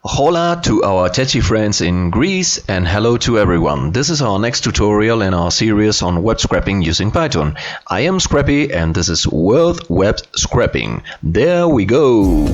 Hola to our Techi friends in Greece and hello to everyone. This is our next tutorial in our series on web scraping using Python. I am Scrappy and this is World Web Scraping. There we go!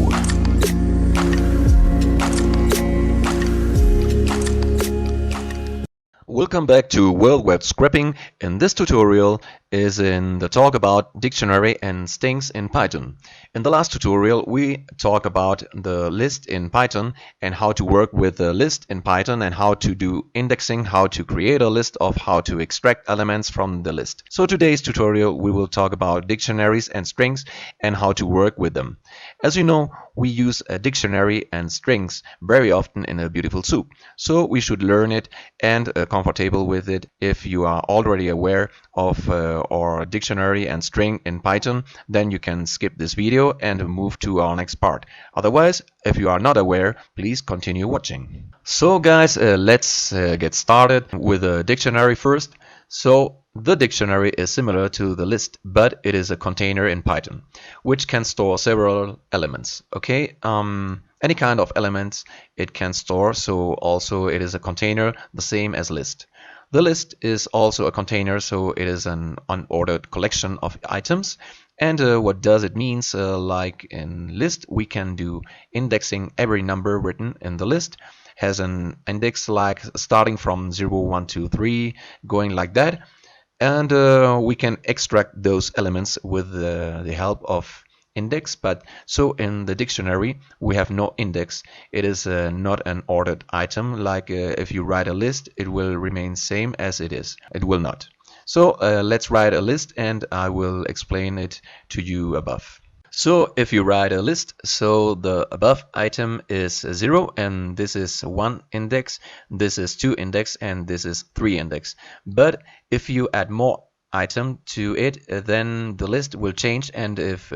Welcome back to World Web Scraping. In this tutorial is in the talk about dictionary and strings in Python. In the last tutorial we talk about the list in Python and how to work with the list in Python and how to do indexing, how to create a list of how to extract elements from the list. So today's tutorial we will talk about dictionaries and strings and how to work with them. As you know, we use a dictionary and strings very often in a beautiful soup. So we should learn it and comfortable with it. If you are already aware of our dictionary and string in Python, then you can skip this video and move to our next part. Otherwise, if you are not aware, please continue watching. So guys, let's get started with a dictionary first. So the dictionary is similar to the list, but it is a container in Python, which can store several elements. Okay, any kind of elements it can store, so also it is a container, the same as list. The list is also a container, so it is an unordered collection of items. And what does it mean? Like in list, we can do indexing. Every number written in the list has an index like starting from 0, 1, 2, 3, going like that. And we can extract those elements with the help of index. But so in the dictionary we have no index. It is not an ordered item. Like if you write a list, it will remain same as it is. It will not. So let's write a list and I will explain it to you above. So if you write a list, so the above item is 0 and this is 1 index, this is 2 index and this is 3 index. But if you add more item to it, then the list will change, and if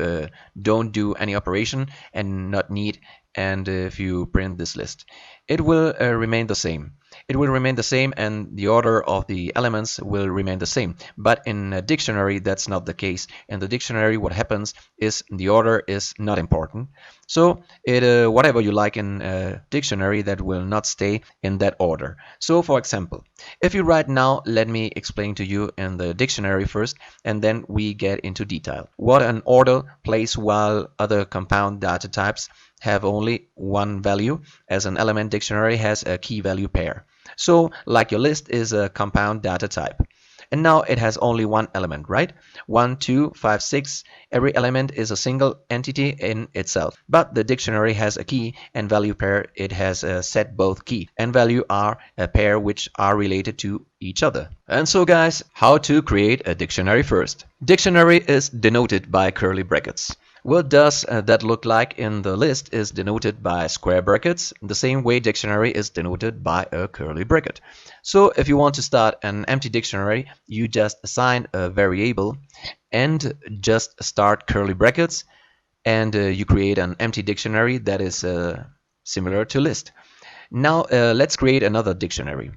don't do any operation and not need, and if you print this list, it will remain the same. It will remain the same and the order of the elements will remain the same. But in a dictionary that's not the case. In the dictionary what happens is the order is not important. So it whatever you like in a dictionary, that will not stay in that order. So for example, if you write now, let me explain to you in the dictionary first and then we get into detail. What an order place while other compound data types have only one value, as an element dictionary has a key value pair. So like your list is a compound data type. And now it has only one element, right? 1, 2, 5, 6. Every element is a single entity in itself. But the dictionary has a key and value pair. It has a set both key and value are a pair which are related to each other. And so guys, how to create a dictionary first. Dictionary is denoted by curly brackets. What does that look like in the list is denoted by square brackets. The same way dictionary is denoted by a curly bracket. So if you want to start an empty dictionary, you just assign a variable and just start curly brackets, and you create an empty dictionary that is similar to list. Now let's create another dictionary.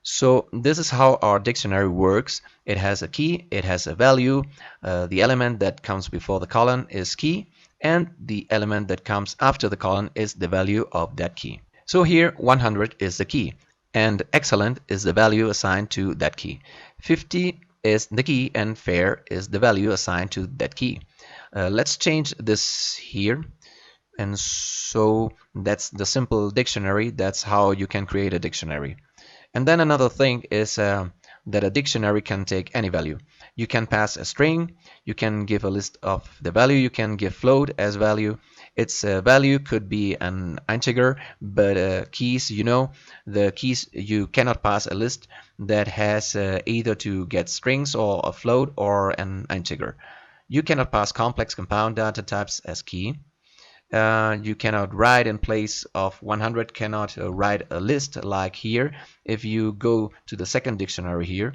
So this is how our dictionary works. It has a key, it has a value, the element that comes before the colon is key, and the element that comes after the colon is the value of that key. So here 100 is the key, and excellent is the value assigned to that key. 50 is the key, and fair is the value assigned to that key. Let's change this here. And so that's the simple dictionary. That's how you can create a dictionary. And then another thing is that a dictionary can take any value. You can pass a string, you can give a list of the value, you can give float as value. Its value could be an integer, but keys, you know, the keys, you cannot pass a list that has either to get strings or a float or an integer. You cannot pass complex compound data types as key. You cannot write in place of 100, cannot write a list like here. If you go to the second dictionary here,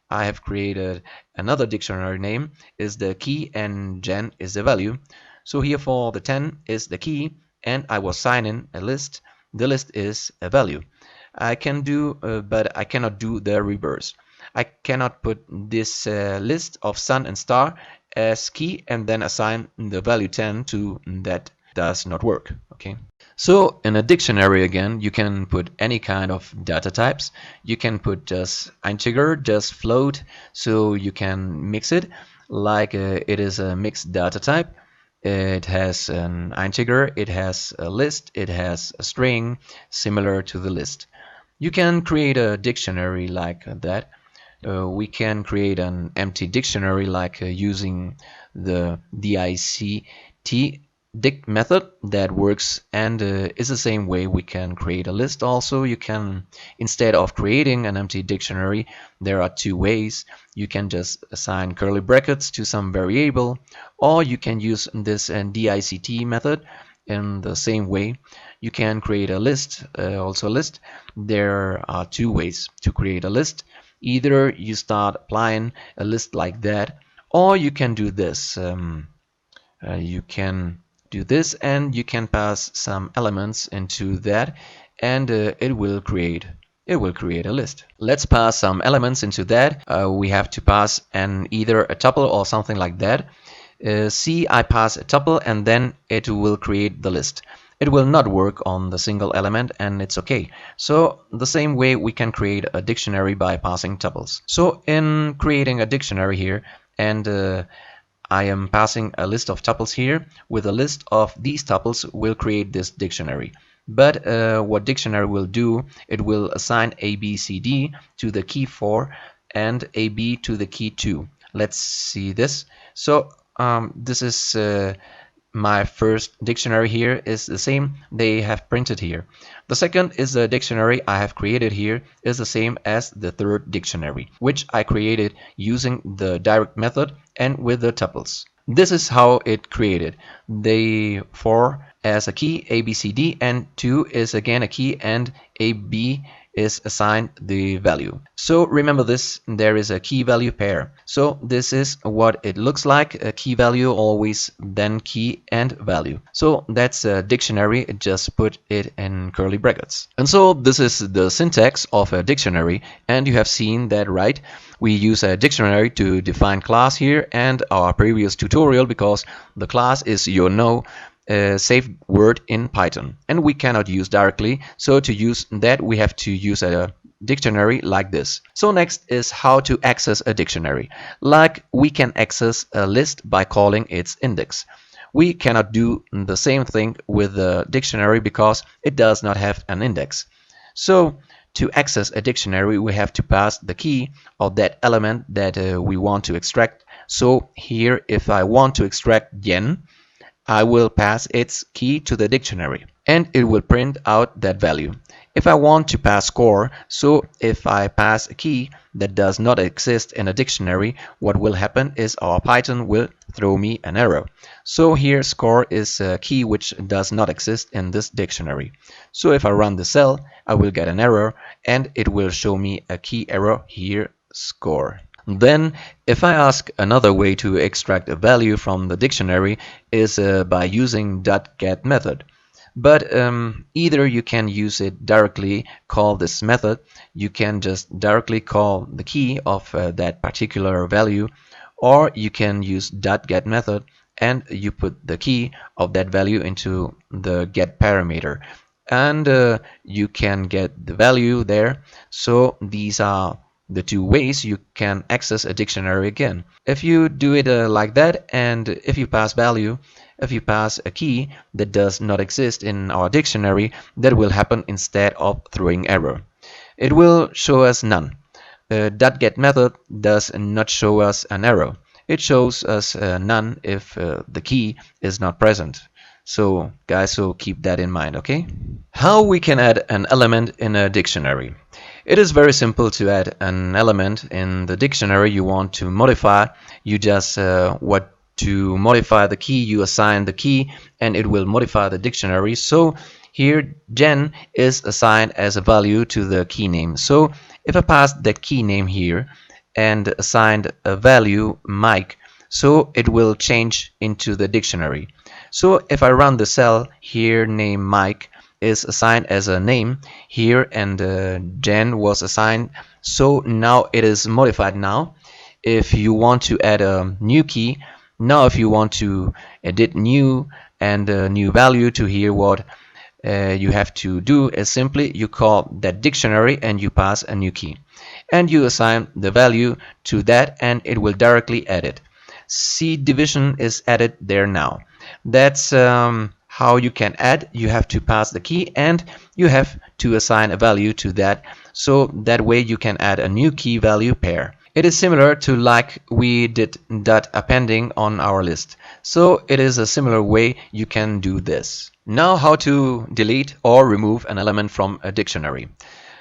I have created another dictionary name is the key and gen is the value. So here for the 10 is the key and I will assign in a list. The list is a value. I can do, but I cannot do the reverse. I cannot put this list of sun and star as key and then assign the value 10 to that does not work. Okay. So in a dictionary again, you can put any kind of data types. You can put just integer, just float, so you can mix it like it is a mixed data type. It has an integer, it has a list, it has a string similar to the list. You can create a dictionary like that. We can create an empty dictionary like using the dict dict method that works and is the same way we can create a list. Also, you can, instead of creating an empty dictionary, there are two ways. You can just assign curly brackets to some variable, or you can use this dict method in the same way. You can create a list, also a list. There are two ways to create a list. Either you start applying a list like that, or you can do this. You can do this and you can pass some elements into that, and it will create a list. Let's pass some elements into that. We have to pass either a tuple or something like that. See, I pass a tuple and then it will create the list. It will not work on the single element, and it's okay. So the same way we can create a dictionary by passing tuples. So in creating a dictionary here, and I am passing a list of tuples here. With a list of these tuples, we'll create this dictionary. But what dictionary will do, it will assign A, B, C, D to the key 4 and A, B to the key 2. Let's see this. So this is my first dictionary here is the same they have printed here. The second is the dictionary I have created here is the same as the third dictionary, which I created using the direct method and with the tuples. This is how it created. They 4 as a key, A, B, C, D, and 2 is again a key, and A, B is assigned the value. So remember this, there is a key value pair. So this is what it looks like, a key value always then key and value. So that's a dictionary, just put it in curly brackets. And so this is the syntax of a dictionary, and you have seen that, right? We use a dictionary to define class here, and our previous tutorial, because the class is safe word in Python, and we cannot use directly. So to use that, we have to use a dictionary like this. So next is how to access a dictionary. Like we can access a list by calling its index. We cannot do the same thing with a dictionary because it does not have an index. So to access a dictionary, we have to pass the key of that element that we want to extract. So here, if I want to extract yen, I will pass its key to the dictionary, and it will print out that value. If I want to pass score, so if I pass a key that does not exist in a dictionary, what will happen is our Python will throw me an error. So here score is a key which does not exist in this dictionary. So if I run the cell, I will get an error, and it will show me a key error here, score. Then, if I ask another way to extract a value from the dictionary is by using .get method. But either you can use it directly, call this method, you can just directly call the key of that particular value, or you can use .get method and you put the key of that value into the get parameter. And you can get the value there. So these are the two ways you can access a dictionary again. If you do it like that, and if you pass value, if you pass a key that does not exist in our dictionary, that will happen instead of throwing error. It will show us none. .get method does not show us an error. It shows us none if the key is not present. So guys, so keep that in mind, okay? How we can add an element in a dictionary. It is very simple to add an element in the dictionary you want to modify. You just want to modify the key, you assign the key, and it will modify the dictionary. So here Jen is assigned as a value to the key name. So if I pass that key name here and assigned a value Mike, so it will change into the dictionary. So if I run the cell here, name Mike is assigned as a name here, and Jen was assigned, so now it is modified. Now if you want to add a new key, Now if you want to edit new and a new value to here, what you have to do is simply you call that dictionary and you pass a new key and you assign the value to that and it will directly add it. See, division is added there now. That's how you can add. You have to pass the key and you have to assign a value to that, so that way you can add a new key value pair. It is similar to like we did dot appending on our list. So it is a similar way you can do this. Now how to delete or remove an element from a dictionary.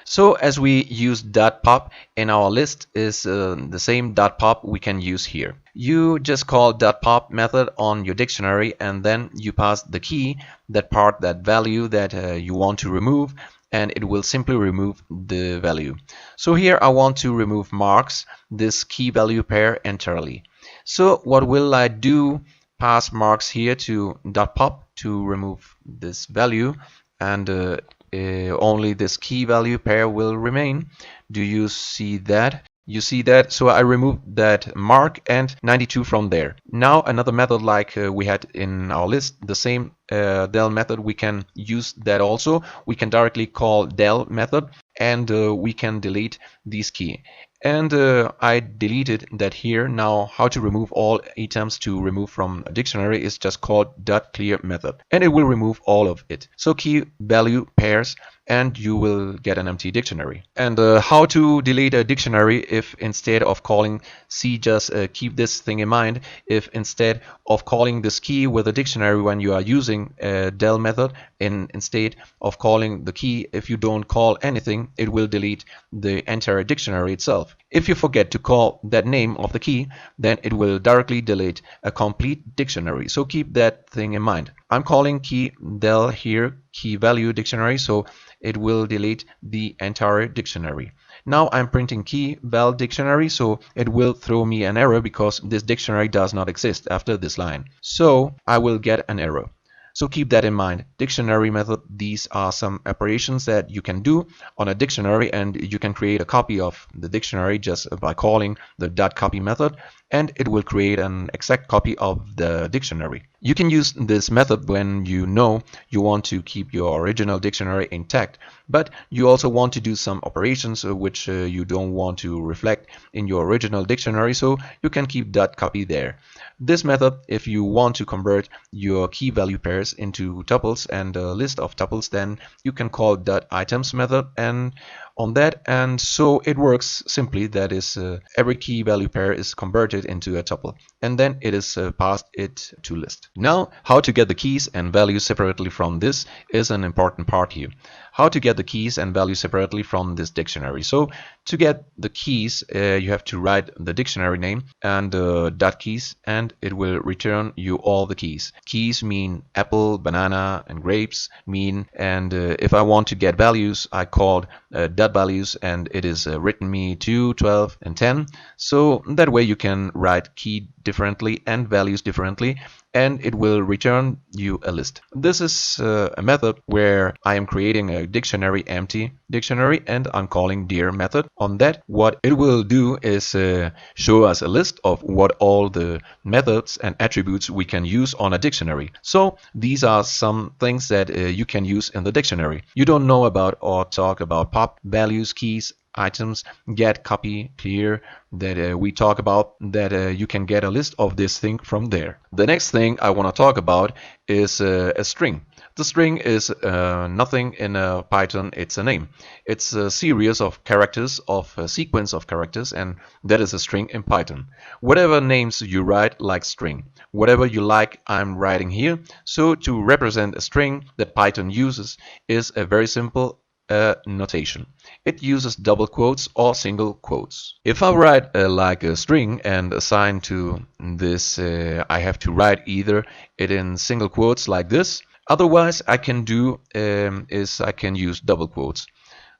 So as we use .pop in our list is the same .pop we can use here. You just call .pop method on your dictionary and then you pass the key, that part, that value that you want to remove, and it will simply remove the value. So here I want to remove marks, this key value pair entirely. So what will I do? Pass marks here to .pop to remove this value, and only this key value pair will remain. Do you see that? You see that? So I removed that mark and 92 from there. Now another method like we had in our list, the same del method, we can use that also. We can directly call del method and we can delete this key. And I deleted that here. Now how to remove all items to remove from a dictionary is just called .clear method and it will remove all of it. So key value pairs and you will get an empty dictionary. And how to delete a dictionary if instead of calling C, just keep this thing in mind, if instead of calling this key with a dictionary when you are using del method, instead of calling the key, if you don't call anything, it will delete the entire dictionary itself. If you forget to call that name of the key, then it will directly delete a complete dictionary. So keep that thing in mind. I'm calling key del here, key value dictionary, so it will delete the entire dictionary. Now I'm printing key val dictionary, so it will throw me an error because this dictionary does not exist after this line. So I will get an error. So keep that in mind. Dictionary method, these are some operations that you can do on a dictionary, and you can create a copy of the dictionary just by calling the .copy method, and it will create an exact copy of the dictionary. You can use this method when you know you want to keep your original dictionary intact, but you also want to do some operations which you don't want to reflect in your original dictionary, so you can keep .copy there. This method, if you want to convert your key value pairs into tuples and a list of tuples, then you can call .items method and on that, and so it works simply. That is, every key value pair is converted into a tuple and then it is passed it to list. Now how to get the keys and values separately from this is an important part here. How to get the keys and values separately from this dictionary. So to get the keys, you have to write the dictionary name and dot keys, and it will return you all the keys. Keys mean apple, banana, and grapes mean, and if I want to get values, I called dot values, and it is written me 2, 12, and 10. So that way you can write key differently and values differently, and it will return you a list. This is a method where I am creating a dictionary, empty dictionary, and I'm calling dir method. On that, what it will do is show us a list of what all the methods and attributes we can use on a dictionary. So these are some things that you can use in the dictionary. You don't know about or talk about pop, values, keys, items, get, copy, clear, that we talk about, that you can get a list of this thing from there. The next thing I want to talk about is a string. The string is nothing in Python, it's a name. It's a series of characters, of a sequence of characters, and that is a string in Python. Whatever names you write like string, whatever you like, I'm writing here. So to represent a string that Python uses is a very simple notation. It uses double quotes or single quotes. If I write like a string and assign to this, I have to write either it in single quotes like this. Otherwise, I can do is I can use double quotes.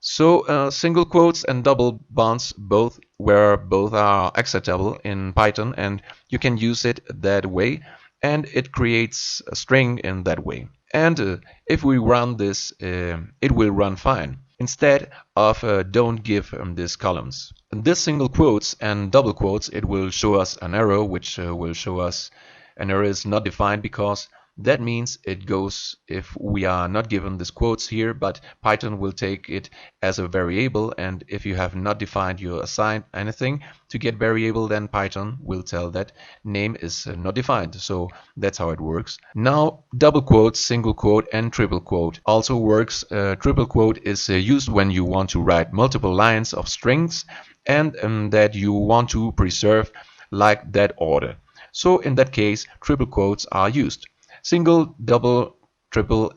So single quotes and double bonds, both are acceptable in Python, and you can use it that way, and it creates a string in that way. And if we run this, it will run fine. instead of don't give these columns. In this single quotes and double quotes, it will show us an error, which will show us an error is not defined, because that means it goes if we are not given these quotes here, but Python will take it as a variable, and if you have not defined your assigned anything to get variable, then Python will tell that name is not defined. So that's how it works. Now double quote, single quote and triple quote also works. Triple quote is used when you want to write multiple lines of strings and that you want to preserve like that order. So in that case, triple quotes are used. Single, double, triple,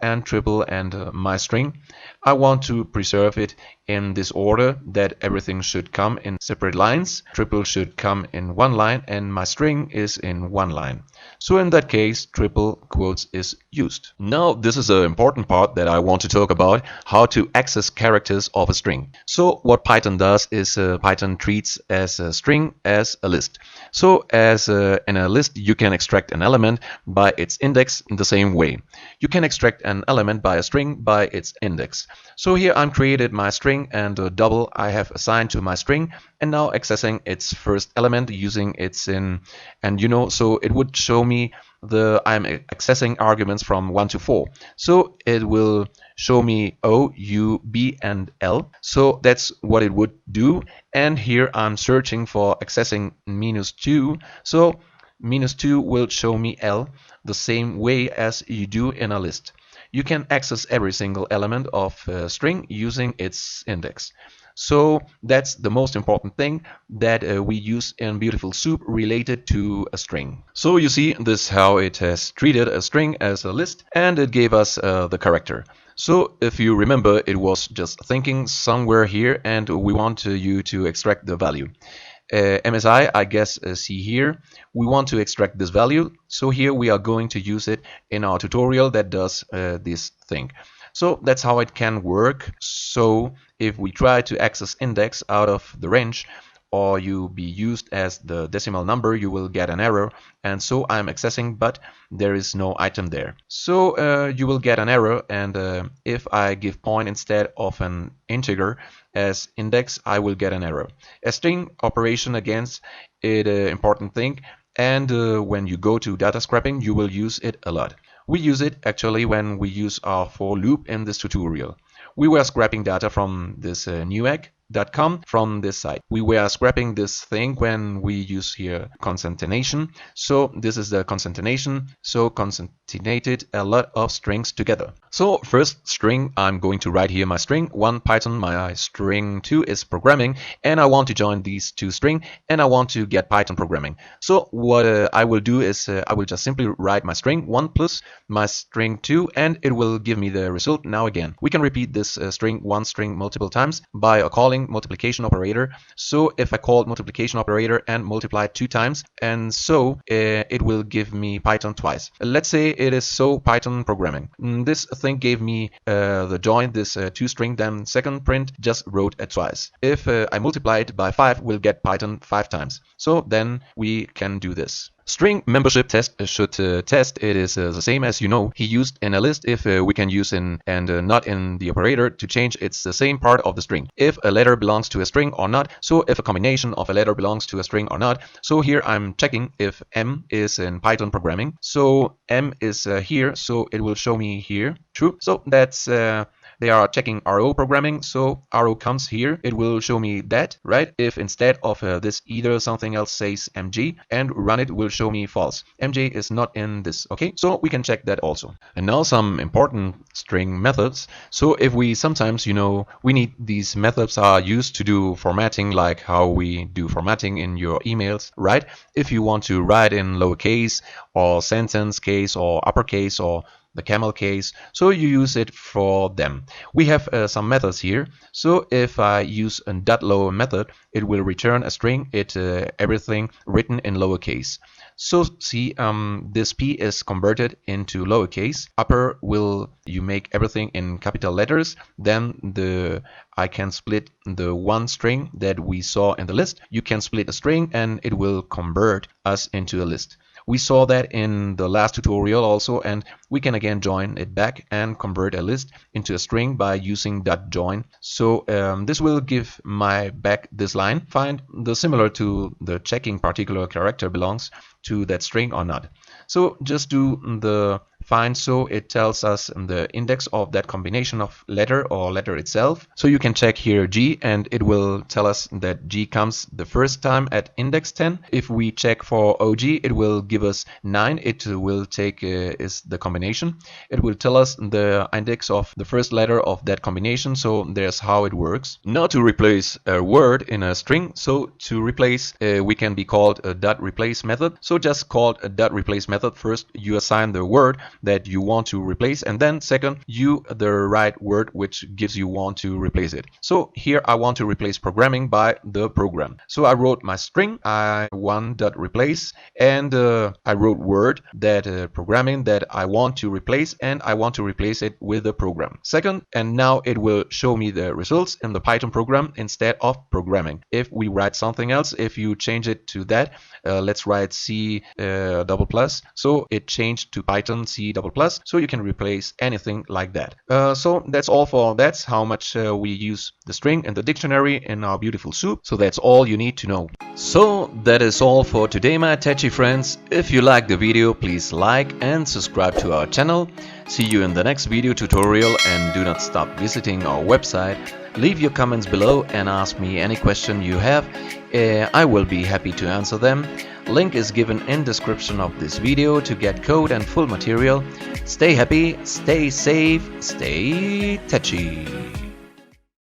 and my string, I want to preserve it in this order, that everything should come in separate lines. Triple should come in one line, and my string is in one line. So in that case, triple quotes is used. Now this is an important part that I want to talk about, how to access characters of a string. So what Python does is Python treats as a string as a list. So as in a list, you can extract an element by its index in the same way. You can extract an element by a string by its index. So here I'm created my string, and a double I have assigned to my string, and now accessing its first element using its in, and so it would show me I'm accessing arguments from 1 to 4. So it will show me O, U, B, and L. So that's what it would do. And here I'm searching for accessing -2. So -2 will show me L the same way as you do in a list. You can access every single element of a string using its index. So that's the most important thing that we use in Beautiful Soup related to a string. So you see this how it has treated a string as a list, and it gave us the character. So if you remember, it was just thinking somewhere here, and we want you to extract the value. MSI, I guess, see here, we want to extract this value. So here we are going to use it in our tutorial that does this thing. So that's how it can work. So if we try to access index out of the range, or you be used as the decimal number, you will get an error. And so I'm accessing, but there is no item there. So you will get an error, and if I give point instead of an integer as index, I will get an error. A string operation against it, important thing, and when you go to data scrapping, you will use it a lot. We use it actually when we use our for loop in this tutorial. We were scrapping data from this newegg.com from this site. We were scrapping this thing when we use here concatenation. So this is the concatenation. So concatenated a lot of strings together. So first string, I'm going to write here my string 1 Python, my string 2 is programming, and I want to join these two string, and I want to get Python programming. So what I will do is I will just simply write my string 1 plus my string 2, and it will give me the result. Now again, we can repeat this string 1 string multiple times by calling multiplication operator. So if I call multiplication operator and multiply 2 times, and so it will give me Python twice. Let's say it is so Python programming. This thing gave me the join this 2 string, then second print just wrote it twice. If I multiply it by 5, we'll get Python 5 times. So then we can do this. String membership test should test. It is the same as he used in a list. If we can use in and not in the operator to change, it's the same part of the string. If a letter belongs to a string or not. So if a combination of a letter belongs to a string or not. So here I'm checking if M is in Python programming. So M is here, so it will show me here true. So that's they are checking RO programming, so RO comes here, it will show me that, right? If instead of this either something else says MG and run it will show me false. MJ is not in this, okay? So we can check that also. And now some important string methods. So if we sometimes, we need these methods are used to do formatting, like how we do formatting in your emails, right? If you want to write in lowercase or sentence case or uppercase or the camel case, so you use it for them. We have some methods here. So if I use a .lower method, it will return a string, everything written in lowercase. So see, this P is converted into lowercase. Upper will you make everything in capital letters. Then I can split the one string that we saw in the list. You can split a string and it will convert us into a list. We saw that in the last tutorial also, and we can again join it back and convert a list into a string by using .join. So this will give my back this line. Find the similar to the checking particular character belongs to that string or not. So just do the find, so it tells us the index of that combination of letter or letter itself. So you can check here G, and it will tell us that G comes the first time at index 10. If we check for OG, it will give us 9. It will take is the combination. It will tell us the index of the first letter of that combination. So there's how it works. Now to replace a word in a string, so to replace we can be called a .replace method. So just call a .replace method. First you assign the word that you want to replace, and then second you the right word which gives you want to replace it. So here I want to replace programming by the program. So I wrote my string I1.replace, and I wrote word that programming that I want to replace, and I want to replace it with the program. Second, and now it will show me the results in the Python program instead of programming. If we write something else, if you change it to that, let's write C double plus, so it changed to Python C double plus, so you can replace anything like that. So that's all for that's how much we use the string in the dictionary in our beautiful soup. So that's all you need to know. So that is all for today, my Attache friends. If you like the video, please like and subscribe to our channel. See you in the next video tutorial, and do not stop visiting our website. Leave your comments below and ask me any question you have. I will be happy to answer them. Link is given in description of this video to get code and full material. Stay happy, stay safe, stay touchy.